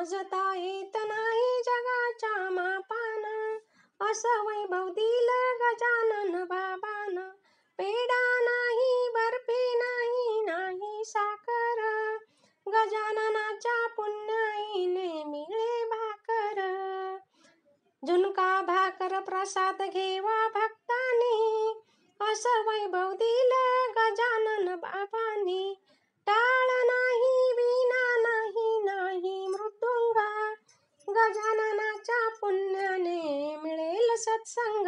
मोजता येत नाही जगाच्या मापान, असं वैभव दिलं गजानन बाबान. पेढा नाही, बर्फी नाही, नाही साखर, गजाननाच्या पुण्याईने मिळे भाकर. झुणका भाकर प्रसाद घेवा भक्तांनी, असं वैभव दिलं गजानन बाबांनी. टाळ नाही, वीणा नाही, नाही मृदुंग, गजाननाच्या पुण्याने मिळेल सत्संग.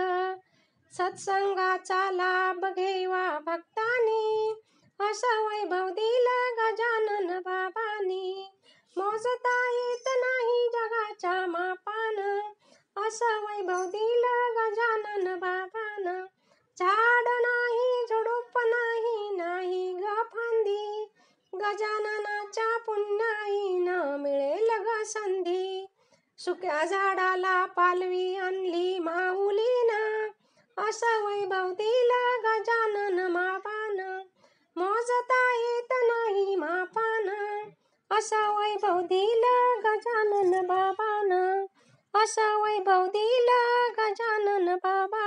सत्संगाचा लाभ घेवा भक्तांनी, असं वैभव दिलं गजानन बाबांनी. मोजता येत नाही जगाच्या मापान, असं वैभव दिलं गजानन बाबान. झाड नाही, झुडूप नाही, नाही ग फांदी, गजाननाच्या पुण्याईनं मिळेल ग संधी. सुक्या झाडाला पालवी आणली माऊलीनं, असं वैभव दिलं गजानन बाबान. मोजता येत नाही मापान, असं वैभव दिलं गजानन बाबान. असं वैभव दिलं गजानन बाबा.